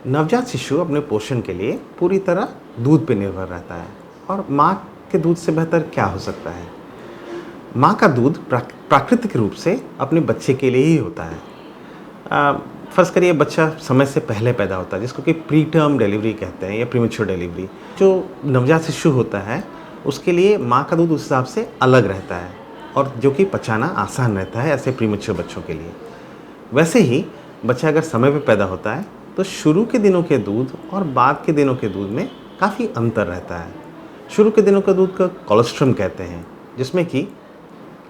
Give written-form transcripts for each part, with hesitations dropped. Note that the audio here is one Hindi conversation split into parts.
नवजात शिशु अपने पोषण के लिए पूरी तरह दूध पर निर्भर रहता है और माँ के दूध से बेहतर क्या हो सकता है। माँ का दूध प्राकृतिक रूप से अपने बच्चे के लिए ही होता है। फ़र्ज़ करिए बच्चा समय से पहले पैदा होता है जिसको कि प्री टर्म डिलीवरी कहते हैं या प्रीमेच्योर डिलीवरी। जो नवजात शिशु होता है उसके लिए माँ का दूध उस हिसाब से अलग रहता है और जो कि पचाना आसान रहता है ऐसे प्रीमेच्योर बच्चों के लिए। वैसे ही बच्चा अगर समय पे पैदा होता है तो शुरू के दिनों के दूध और बाद के दिनों के दूध में काफ़ी अंतर रहता है। शुरू के दिनों का दूध का कोलेस्ट्रम कहते हैं जिसमें कि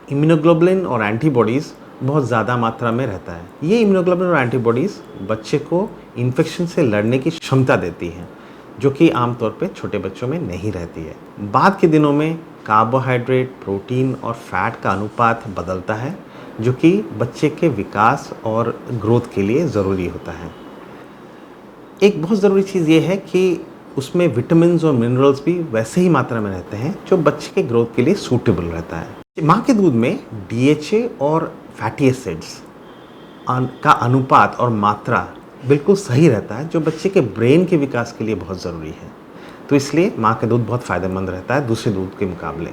इम्यूनोग्लोबुलिन और एंटीबॉडीज़ बहुत ज़्यादा मात्रा में रहता है। ये इम्यूनोग्लोबुलिन और एंटीबॉडीज़ बच्चे को इन्फेक्शन से लड़ने की क्षमता देती हैं जो कि आमतौर पे छोटे बच्चों में नहीं रहती है। बाद के दिनों में कार्बोहाइड्रेट, प्रोटीन और फैट का अनुपात बदलता है जो कि बच्चे के विकास और ग्रोथ के लिए ज़रूरी होता है। एक बहुत ज़रूरी चीज़ ये है कि उसमें विटामिन्स और मिनरल्स भी वैसे ही मात्रा में रहते हैं जो बच्चे के ग्रोथ के लिए सूटेबल रहता है। माँ के दूध में डीएचए और फैटी एसिड्स का अनुपात और मात्रा बिल्कुल सही रहता है जो बच्चे के ब्रेन के विकास के लिए बहुत ज़रूरी है। तो इसलिए माँ का दूध बहुत फ़ायदेमंद रहता है दूसरे दूध के मुकाबले।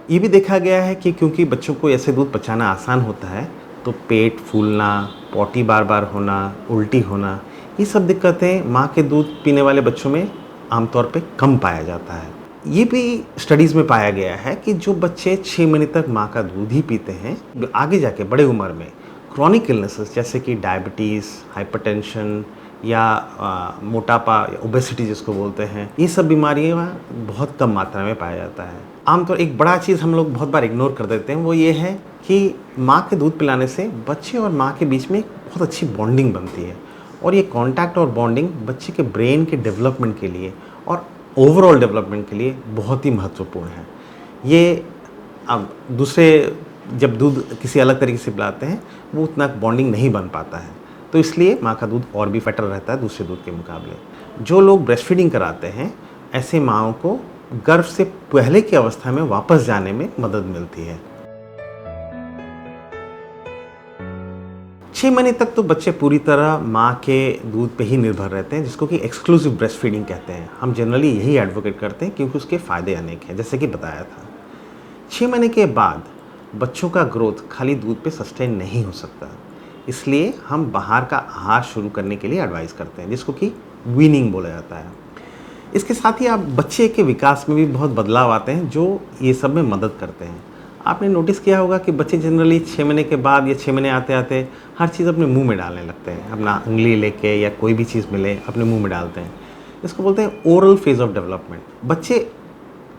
ये भी देखा गया है कि क्योंकि बच्चों को ऐसे दूध पचाना आसान होता है तो पेट फूलना, पॉटी बार बार होना, उल्टी होना, ये सब दिक्कतें माँ के दूध पीने वाले बच्चों में आमतौर पे कम पाया जाता है। ये भी स्टडीज़ में पाया गया है कि जो बच्चे 6 महीने तक माँ का दूध ही पीते हैं आगे जाके बड़े उम्र में क्रॉनिक इलनेसेस जैसे कि डायबिटीज़, हाइपरटेंशन या मोटापा या ओबेसिटी जिसको बोलते हैं, ये सब बीमारियाँ बहुत कम मात्रा में पाया जाता है। आमतौर एक बड़ा चीज़ हम लोग बहुत बार इग्नोर कर देते हैं वो ये है कि माँ के दूध पिलाने से बच्चे और माँ के बीच में एक बहुत अच्छी बॉन्डिंग बनती है और ये कांटेक्ट और बॉन्डिंग बच्चे के ब्रेन के डेवलपमेंट के लिए और ओवरऑल डेवलपमेंट के लिए बहुत ही महत्वपूर्ण है। ये अब दूसरे जब दूध किसी अलग तरीके से पिलाते हैं वो उतना बॉन्डिंग नहीं बन पाता है, तो इसलिए माँ का दूध और भी बेटर रहता है दूसरे दूध के मुकाबले। जो लोग ब्रेस्ट फीडिंग कराते हैं ऐसे माँओं को गर्भ से पहले की अवस्था में वापस जाने में मदद मिलती है। 6 महीने तक तो बच्चे पूरी तरह माँ के दूध पे ही निर्भर रहते हैं जिसको कि एक्सक्लूसिव ब्रेस्ट फीडिंग कहते हैं। हम जनरली यही एडवोकेट करते हैं क्योंकि उसके फ़ायदे अनेक हैं जैसे कि बताया था। 6 महीने के बाद बच्चों का ग्रोथ खाली दूध पे सस्टेन नहीं हो सकता, इसलिए हम बाहर का आहार शुरू करने के लिए एडवाइस करते हैं जिसको कि वीनिंग बोला जाता है। इसके साथ ही आप बच्चे के विकास में भी बहुत बदलाव आते हैं जो ये सब में मदद करते हैं। आपने नोटिस किया होगा कि बच्चे जनरली 6 महीने के बाद या 6 महीने आते आते हर चीज़ अपने मुंह में डालने लगते हैं, अपना उंगली लेके या कोई भी चीज़ मिले अपने मुंह में डालते हैं। इसको बोलते हैं ओरल फेज ऑफ डेवलपमेंट। बच्चे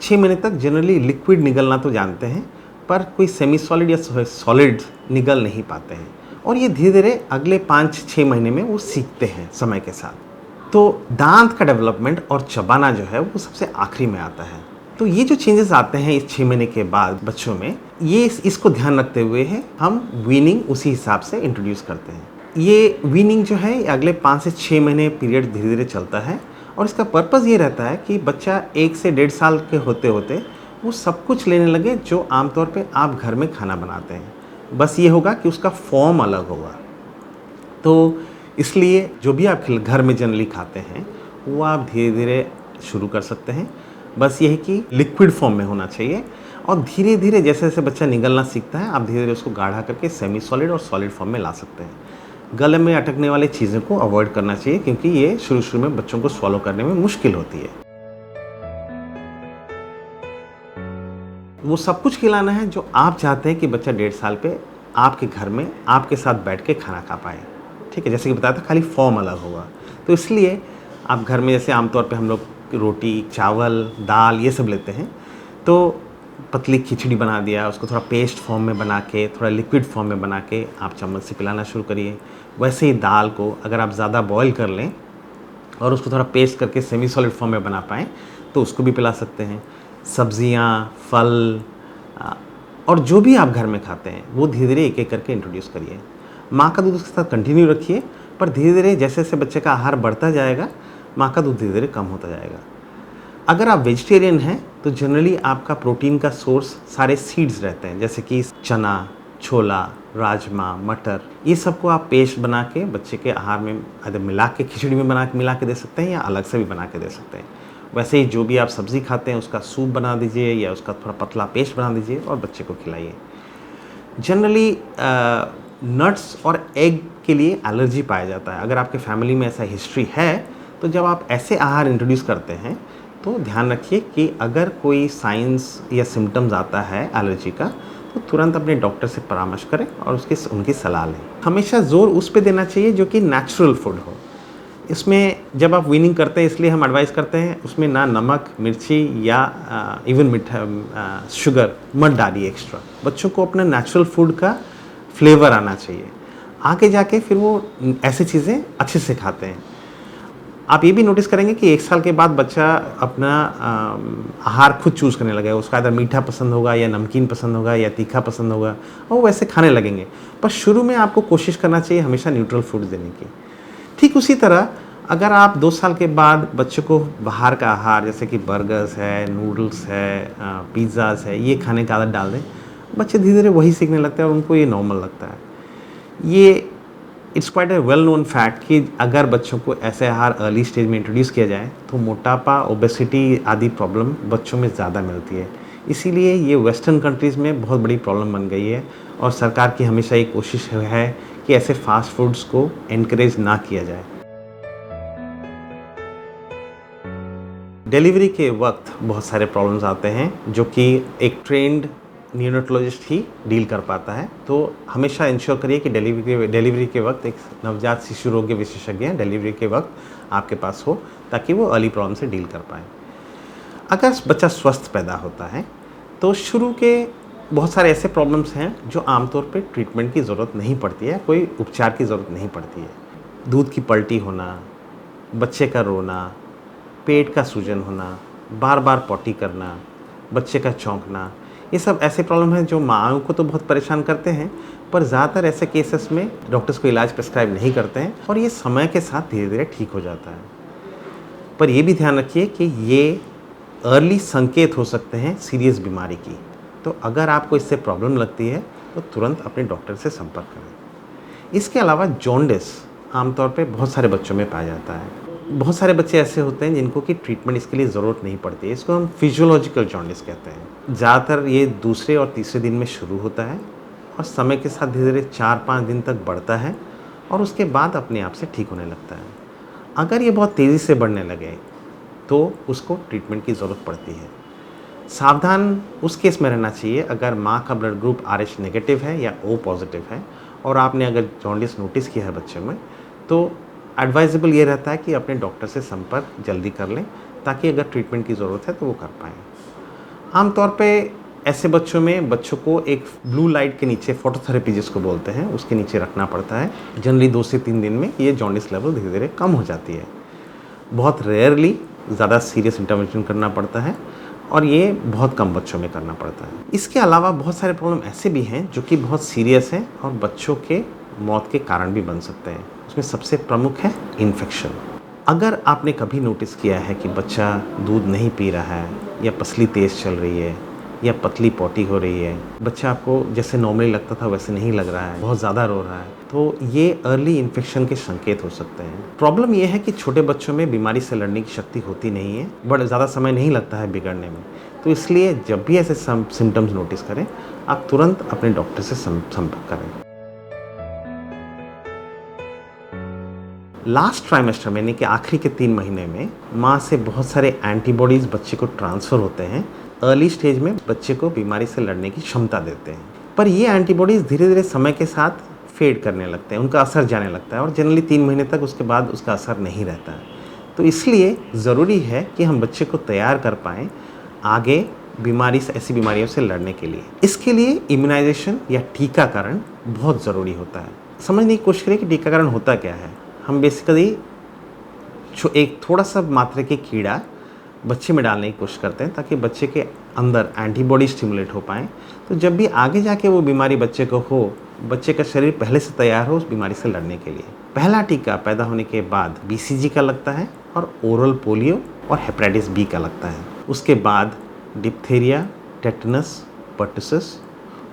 6 महीने तक जनरली लिक्विड निगलना तो जानते हैं पर कोई सेमी सॉलिड या सॉलिड निगल नहीं पाते हैं और ये धीरे धीरे अगले 5-6 महीने में वो सीखते हैं समय के साथ। तो दांत का डेवलपमेंट और चबाना जो है वो सबसे आखिरी में आता है। तो ये जो चेंजेस आते हैं इस 6 महीने के बाद बच्चों में, ये इसको ध्यान रखते हुए है हम वीनिंग उसी हिसाब से इंट्रोड्यूस करते हैं। ये वीनिंग जो है अगले 5 से 6 महीने पीरियड धीरे धीरे चलता है और इसका पर्पज़ ये रहता है कि बच्चा 1 से 1.5 साल के होते होते वो सब कुछ लेने लगे जो आमतौर पे आप घर में खाना बनाते हैं, बस ये होगा कि उसका फॉर्म अलग होगा। तो इसलिए जो भी आप घर में जनरली खाते हैं वो आप धीरे धीरे शुरू कर सकते हैं, बस ये है कि लिक्विड फॉर्म में होना चाहिए और धीरे धीरे जैसे जैसे बच्चा निगलना सीखता है आप धीरे धीरे उसको गाढ़ा करके सेमी सॉलिड और सॉलिड फॉर्म में ला सकते हैं। गले में अटकने वाली चीज़ों को अवॉइड करना चाहिए क्योंकि ये शुरू में बच्चों को स्वॉलो करने में मुश्किल होती है। वो सब कुछ खिलाना है जो आप चाहते हैं कि बच्चा 1.5 साल पे आपके घर में आपके साथ बैठ के खाना खा पाए, ठीक है। जैसे कि बताया था खाली फॉर्म अलग होगा, तो इसलिए आप घर में जैसे आमतौर पे हम लोग रोटी, चावल, दाल ये सब लेते हैं, तो पतली खिचड़ी बना दिया, उसको थोड़ा पेस्ट फॉर्म में बना के, थोड़ा लिक्विड फॉर्म में बना के आप चम्मच से पिलाना शुरू करिए। वैसे ही दाल को अगर आप ज़्यादा बॉईल कर लें और उसको थोड़ा पेस्ट करके सेमी सॉलिड फॉर्म में बना पाएँ तो उसको भी पिला सकते हैं। सब्जियाँ, फल और जो भी आप घर में खाते हैं वो धीरे धीरे एक एक करके इंट्रोड्यूस करिए। माँ का दूध उसके साथ कंटिन्यू रखिए पर धीरे धीरे जैसे जैसे बच्चे का आहार बढ़ता जाएगा माँ का दूध धीरे धीरे कम होता जाएगा। अगर आप वेजिटेरियन हैं तो जनरली आपका प्रोटीन का सोर्स सारे सीड्स रहते हैं जैसे कि चना, छोला, राजमा, मटर, ये सबको आप पेस्ट बना के बच्चे के आहार में अगर मिला के खिचड़ी में बना के मिला के दे सकते हैं या अलग से भी बना के दे सकते हैं। वैसे ही जो भी आप सब्ज़ी खाते हैं उसका सूप बना दीजिए या उसका थोड़ा पतला पेस्ट बना दीजिए और बच्चे को खिलाइए। जनरली नट्स और एग के लिए एलर्जी पाया जाता है। अगर आपके फैमिली में ऐसा हिस्ट्री है तो जब आप ऐसे आहार इंट्रोड्यूस करते हैं तो ध्यान रखिए कि अगर कोई साइंस या सिम्टम्स आता है एलर्जी का तो तुरंत अपने डॉक्टर से परामर्श करें और उनकी सलाह लें। हमेशा ज़ोर उस पे देना चाहिए जो कि नेचुरल फूड हो। इसमें जब आप वीनिंग करते हैं इसलिए हम एडवाइस करते हैं उसमें ना नमक, मिर्ची या इवन मीठा शुगर मत डालिए एक्स्ट्रा। बच्चों को अपना नेचुरल फूड का फ्लेवर आना चाहिए, आगे जाके फिर वो ऐसी चीज़ें अच्छे से खाते हैं। आप ये भी नोटिस करेंगे कि 1 साल के बाद बच्चा अपना आहार खुद चूज़ करने लगेगा। उसका अगर मीठा पसंद होगा या नमकीन पसंद होगा या तीखा पसंद होगा और वो वैसे खाने लगेंगे। पर शुरू में आपको कोशिश करना चाहिए हमेशा न्यूट्रल फूड देने की। ठीक उसी तरह अगर आप 2 साल के बाद बच्चों को बाहर का आहार जैसे कि बर्गर्स है, नूडल्स है, पिज़्ज़ाज़ है, ये खाने की आदत डाल दें, बच्चे धीरे धीरे वही सीखने लगते हैं और उनको ये नॉर्मल लगता है। ये it's quite a well known fact कि अगर बच्चों को ऐसे आहार अर्ली स्टेज में इंट्रोड्यूस किया जाए तो मोटापा, ओबेसिटी आदि प्रॉब्लम बच्चों में ज़्यादा मिलती है। इसीलिए ये वेस्टर्न कंट्रीज़ में बहुत बड़ी प्रॉब्लम बन गई है और सरकार की हमेशा ये कोशिश है कि ऐसे फास्ट फूड्स को एनकरेज ना किया जाए। डिलीवरी के वक्त बहुत सारे प्रॉब्लम्स आते हैं जो कि एक ट्रेंड न्यूरोटोलॉजिस्ट ही डील कर पाता है। तो हमेशा इंश्योर करिए कि डिलीवरी के वक्त एक नवजात शिशु रोग के विशेषज्ञ डिलीवरी के वक्त आपके पास हो ताकि वो अर्ली प्रॉब्लम से डील कर पाएँ। अगर बच्चा स्वस्थ पैदा होता है तो शुरू के बहुत सारे ऐसे प्रॉब्लम्स हैं जो आमतौर पे ट्रीटमेंट की ज़रूरत नहीं पड़ती है, कोई उपचार की ज़रूरत नहीं पड़ती है। दूध की पलटी होना, बच्चे का रोना, पेट का सूजन होना, बार बार पॉटी करना, बच्चे का चौंकना, ये सब ऐसे प्रॉब्लम हैं जो माँओं को तो बहुत परेशान करते हैं पर ज़्यादातर ऐसे केसेस में डॉक्टर्स को इलाज प्रेस्क्राइब नहीं करते हैं और ये समय के साथ धीरे धीरे ठीक हो जाता है। पर ये भी ध्यान रखिए कि ये अर्ली संकेत हो सकते हैं सीरियस बीमारी की। तो अगर आपको इससे प्रॉब्लम लगती है तो तुरंत अपने डॉक्टर से संपर्क करें। इसके अलावा जॉन्डिस आमतौर पे बहुत सारे बच्चों में पाया जाता है। बहुत सारे बच्चे ऐसे होते हैं जिनको कि ट्रीटमेंट इसके लिए ज़रूरत नहीं पड़ती है। इसको हम फिजियोलॉजिकल जॉन्डिस कहते हैं। ज़्यादातर ये दूसरे और तीसरे दिन में शुरू होता है और समय के साथ धीरे धीरे 4-5 दिन तक बढ़ता है और उसके बाद अपने आप से ठीक होने लगता है। अगर ये बहुत तेज़ी से बढ़ने लगे तो उसको ट्रीटमेंट की ज़रूरत पड़ती है। सावधान उस केस में रहना चाहिए अगर माँ का ब्लड ग्रुप RH नेगेटिव है या O पॉजिटिव है और आपने अगर जॉन्डिस नोटिस किया है बच्चे में तो एडवाइजेबल ये रहता है कि अपने डॉक्टर से संपर्क जल्दी कर लें ताकि अगर ट्रीटमेंट की ज़रूरत है तो वो कर पाएँ। आमतौर पे ऐसे बच्चों में बच्चों को एक ब्लू लाइट के नीचे, फोटोथेरेपी जिसको बोलते हैं, उसके नीचे रखना पड़ता है। जनरली 2 से 3 दिन में ये जॉन्डिस लेवल धीरे धीरे कम हो जाती है। बहुत रेयरली ज़्यादा सीरियस इंटरवेंशन करना पड़ता है और ये बहुत कम बच्चों में करना पड़ता है। इसके अलावा बहुत सारे प्रॉब्लम ऐसे भी हैं जो कि बहुत सीरियस हैं और बच्चों के मौत के कारण भी बन सकते हैं। उसमें सबसे प्रमुख है इन्फेक्शन। अगर आपने कभी नोटिस किया है कि बच्चा दूध नहीं पी रहा है या पसली तेज़ चल रही है या पतली पॉटी हो रही है, बच्चा आपको जैसे नॉर्मली लगता था वैसे नहीं लग रहा है, बहुत ज़्यादा रो रहा है, तो ये अर्ली इन्फेक्शन के संकेत हो सकते हैं। प्रॉब्लम ये है कि छोटे बच्चों में बीमारी से लड़ने की शक्ति होती नहीं है, बट ज़्यादा समय नहीं लगता है बिगड़ने में। तो इसलिए जब भी ऐसे सिम्टम्स नोटिस करें आप तुरंत अपने डॉक्टर से संपर्क करें। लास्ट ट्राइमेस्टर में यानी कि आखिरी के 3 महीने में माँ से बहुत सारे एंटीबॉडीज़ बच्चे को ट्रांसफ़र होते हैं। अर्ली स्टेज में बच्चे को बीमारी से लड़ने की क्षमता देते हैं, पर ये एंटीबॉडीज़ धीरे धीरे समय के साथ फेड करने लगते हैं, उनका असर जाने लगता है और जनरली 3 महीने तक उसके बाद उसका असर नहीं रहता है। तो इसलिए ज़रूरी है कि हम बच्चे को तैयार कर पाएँ आगे बीमारी से, ऐसी बीमारियों से लड़ने के लिए। इसके लिए इम्यूनाइजेशन या टीकाकरण बहुत ज़रूरी होता है। समझने की कोशिश करें कि टीकाकरण होता क्या है। हम बेसिकली एक थोड़ा सा मात्रा के कीड़ा बच्चे में डालने की कोशिश करते हैं ताकि बच्चे के अंदर एंटीबॉडी स्टिमुलेट हो पाएँ। तो जब भी आगे जाके वो बीमारी बच्चे को हो, बच्चे का शरीर पहले से तैयार हो उस बीमारी से लड़ने के लिए। पहला टीका पैदा होने के बाद BCG का लगता है और ओरल पोलियो और हेपेटाइटिस B का लगता है। उसके बाद डिप्थीरिया, टेटनस, पर्टुसिस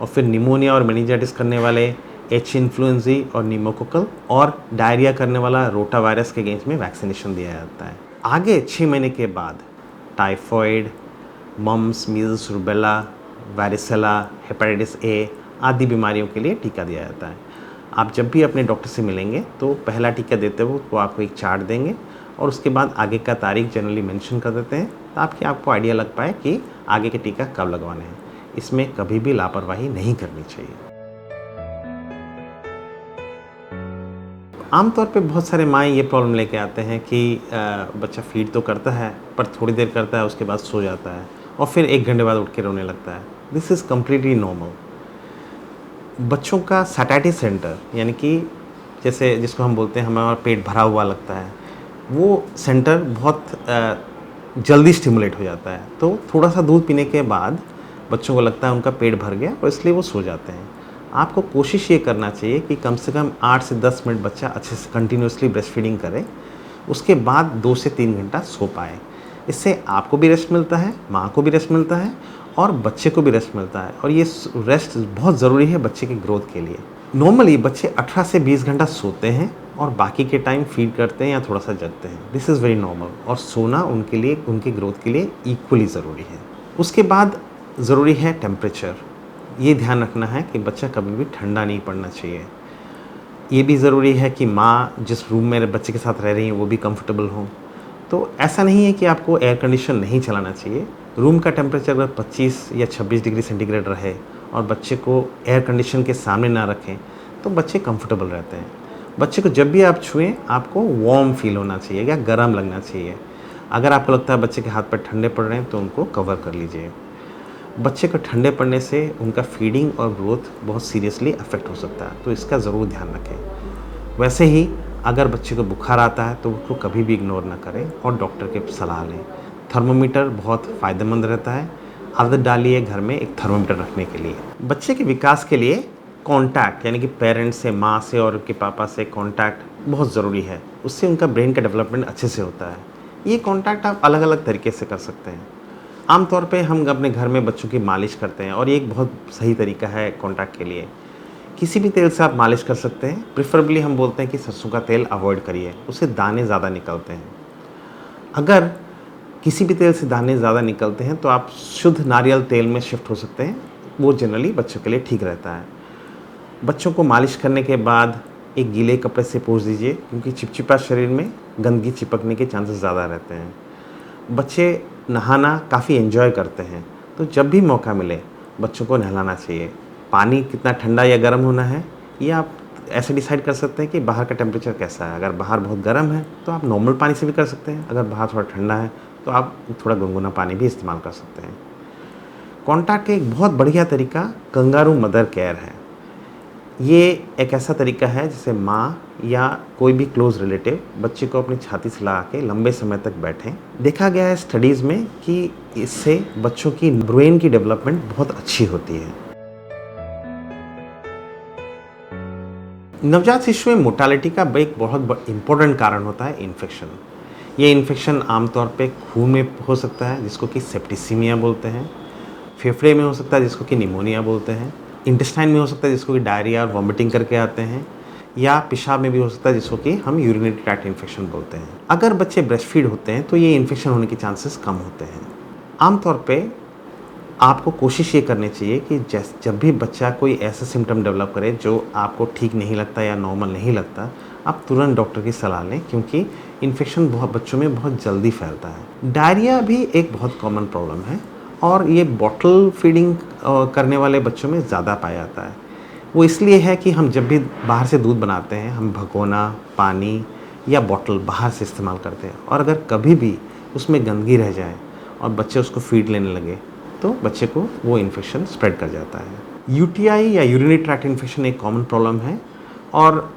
और फिर निमोनिया और मेनिंजाइटिस करने वाले एच इन्फ्लुएंजी और निमोकोकल और डायरिया करने वाला रोटा वायरस के अगेंस्ट में वैक्सीनेशन दिया जाता है। आगे 6 महीने के बाद typhoid, mumps, measles, rubella, varicella, hepatitis A आदि बीमारियों के लिए टीका दिया जाता है। आप जब भी अपने डॉक्टर से मिलेंगे तो पहला टीका देते हो वो आपको एक चार्ट देंगे और उसके बाद आगे का तारीख जनरली मेंशन कर देते हैं ताकि आपको आइडिया लग पाए कि आगे के टीका कब लगवाने हैं। इसमें कभी भी लापरवाही नहीं करनी चाहिए। आमतौर पे बहुत सारे माएँ ये प्रॉब्लम लेके आते हैं कि बच्चा फीड तो करता है पर थोड़ी देर करता है, उसके बाद सो जाता है और फिर 1 घंटे बाद उठ के रोने लगता है। This is completely normal. बच्चों का सैटिस्फैक्शन सेंटर यानी कि जैसे जिसको हम बोलते हैं हमारा पेट भरा हुआ लगता है, वो सेंटर बहुत जल्दी स्टिमुलेट हो जाता है। तो थोड़ा सा दूध पीने के बाद बच्चों को लगता है उनका पेट भर गया और इसलिए वो सो जाते हैं। आपको कोशिश ये करना चाहिए कि कम से कम 8 से 10 मिनट बच्चा अच्छे से कंटिन्यूसली ब्रेस्ट फीडिंग करे, उसके बाद 2 से 3 घंटा सो पाए। इससे आपको भी रेस्ट मिलता है, माँ को भी रेस्ट मिलता है और बच्चे को भी रेस्ट मिलता है और ये रेस्ट बहुत ज़रूरी है बच्चे की ग्रोथ के लिए। नॉर्मली बच्चे 18 से 20 घंटा सोते हैं और बाकी के टाइम फीड करते हैं या थोड़ा सा जगते हैं। दिस इज़ वेरी नॉर्मल और सोना उनके लिए, उनकी ग्रोथ के लिए इक्वली ज़रूरी है। उसके बाद ज़रूरी है टेम्परेचर। ये ध्यान रखना है कि बच्चा कभी भी ठंडा नहीं पड़ना चाहिए। ये भी ज़रूरी है कि माँ जिस रूम में बच्चे के साथ रह रही हैं वो भी कंफर्टेबल हों। तो ऐसा नहीं है कि आपको एयर कंडीशन नहीं चलाना चाहिए। रूम का टेम्परेचर अगर 25 या 26 डिग्री सेंटीग्रेड रहे और बच्चे को एयर कंडीशन के सामने ना रखें तो बच्चे कंफर्टेबल रहते हैं। बच्चे को जब भी आप छुएं आपको वार्म फील होना चाहिए या गर्म लगना चाहिए। अगर आपको लगता है बच्चे के हाथ पैर ठंडे पड़ रहे हैं तो उनको कवर कर लीजिए। बच्चे को ठंडे पड़ने से उनका फीडिंग और ग्रोथ बहुत सीरियसली अफेक्ट हो सकता है, तो इसका ज़रूर ध्यान रखें। वैसे ही अगर बच्चे को बुखार आता है तो उसको कभी भी इग्नोर ना करें और डॉक्टर की सलाह लें। थर्मोमीटर बहुत फ़ायदेमंद रहता है। आदत डालिए घर में एक थर्मोमीटर रखने के लिए। बच्चे के विकास के लिए कांटेक्ट यानी कि पेरेंट्स से, माँ से और उनके पापा से कांटेक्ट बहुत ज़रूरी है। उससे उनका ब्रेन का डेवलपमेंट अच्छे से होता है। ये कांटेक्ट आप अलग अलग तरीके से कर सकते हैं। आमतौर पे हम अपने घर में बच्चों की मालिश करते हैं और ये एक बहुत सही तरीका है कांटेक्ट के लिए। किसी भी तेल से आप मालिश कर सकते हैं। प्रेफरेबली हम बोलते हैं कि सरसों का तेल अवॉइड करिए, उससे दाने ज़्यादा निकलते हैं। अगर किसी भी तेल से दाने ज़्यादा निकलते हैं तो आप शुद्ध नारियल तेल में शिफ्ट हो सकते हैं, वो जनरली बच्चों के लिए ठीक रहता है। बच्चों को मालिश करने के बाद एक गीले कपड़े से पोंछ दीजिए क्योंकि चिपचिपा शरीर में गंदगी चिपकने के चांसेस ज़्यादा रहते हैं। बच्चे नहाना काफ़ी एंजॉय करते हैं, तो जब भी मौका मिले बच्चों को नहलाना चाहिए। पानी कितना ठंडा या गर्म होना है ये आप ऐसे डिसाइड कर सकते हैं कि बाहर का टेम्परेचर कैसा है। अगर बाहर बहुत गर्म है तो आप नॉर्मल पानी से भी कर सकते हैं, अगर बाहर थोड़ा ठंडा है तो आप थोड़ा गुनगुना पानी भी इस्तेमाल कर सकते हैं। कांटेक्ट का एक बहुत बढ़िया तरीका कंगारू मदर केयर है। ये एक ऐसा तरीका है जिससे माँ या कोई भी क्लोज रिलेटिव बच्चे को अपनी छाती से लगा के लंबे समय तक बैठें। देखा गया है स्टडीज़ में कि इससे बच्चों की ब्रेन की डेवलपमेंट बहुत अच्छी होती है। नवजात शिशु में मोर्टालिटी का एक बहुत इम्पोर्टेंट कारण होता है इन्फेक्शन। ये इन्फेक्शन आमतौर पे खून में हो सकता है जिसको कि सेप्टिसीमिया बोलते हैं, फेफड़े में हो सकता है जिसको कि निमोनिया बोलते हैं, इंटेस्टाइन में हो सकता है जिसको कि डायरिया और वॉमिटिंग करके आते हैं, या पेशाब में भी हो सकता है जिसको कि हम यूरिनरी ट्रैक्ट इन्फेक्शन बोलते हैं। अगर बच्चे ब्रेस्ट फीड होते हैं तो ये इन्फेक्शन होने के चांसेस कम होते हैं। आमतौर पे आपको कोशिश ये करनी चाहिए कि जब भी बच्चा कोई ऐसा सिम्टम डेवलप करे जो आपको ठीक नहीं लगता या नॉर्मल नहीं लगता, आप तुरंत डॉक्टर की सलाह लें क्योंकि इन्फेक्शन बहुत बच्चों में बहुत जल्दी फैलता है। डायरिया भी एक बहुत कॉमन प्रॉब्लम है और ये बॉटल फीडिंग करने वाले बच्चों में ज़्यादा पाया जाता है। वो इसलिए है कि हम जब भी बाहर से दूध बनाते हैं हम भगोना, पानी या बॉटल बाहर से इस्तेमाल करते हैं और अगर कभी भी उसमें गंदगी रह जाए और बच्चे उसको फीड लेने लगे तो बच्चे को वो इन्फेक्शन स्प्रेड कर जाता है। यूटीआई या यूरिनरी ट्रैक्ट इन्फेक्शन एक कॉमन प्रॉब्लम है और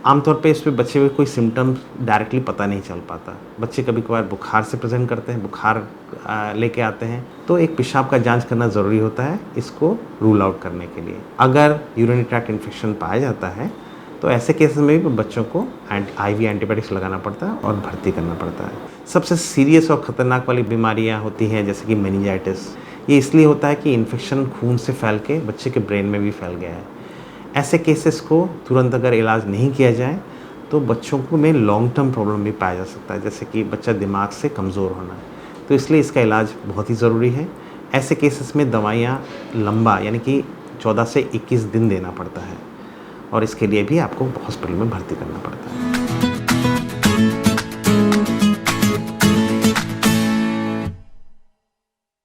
आमतौर पे इस पे बच्चे में कोई सिम्टम्स डायरेक्टली पता नहीं चल पाता। बच्चे कभी कभार बुखार से प्रेजेंट करते हैं, बुखार लेके आते हैं, तो एक पेशाब का जांच करना ज़रूरी होता है इसको रूल आउट करने के लिए। अगर यूरिनरी ट्रैक्ट इन्फेक्शन पाया जाता है तो ऐसे केसेस में भी बच्चों को आईवी एंटीबायोटिक्स लगाना पड़ता है और भर्ती करना पड़ता है। सबसे सीरियस और ख़तरनाक वाली बीमारियां होती हैं जैसे कि मेनिंजाइटिस। ये इसलिए होता है कि इन्फेक्शन खून से फैल के बच्चे के ब्रेन में भी फैल गया है। ऐसे केसेस को तुरंत अगर इलाज नहीं किया जाए तो बच्चों को में लॉन्ग टर्म प्रॉब्लम भी पाया जा सकता है, जैसे कि बच्चा दिमाग से कमज़ोर होना। तो इसलिए इसका इलाज बहुत ही ज़रूरी है। ऐसे केसेस में दवाइयाँ लंबा यानी कि 14 से 21 दिन देना पड़ता है और इसके लिए भी आपको हॉस्पिटल में भर्ती करना पड़ता है।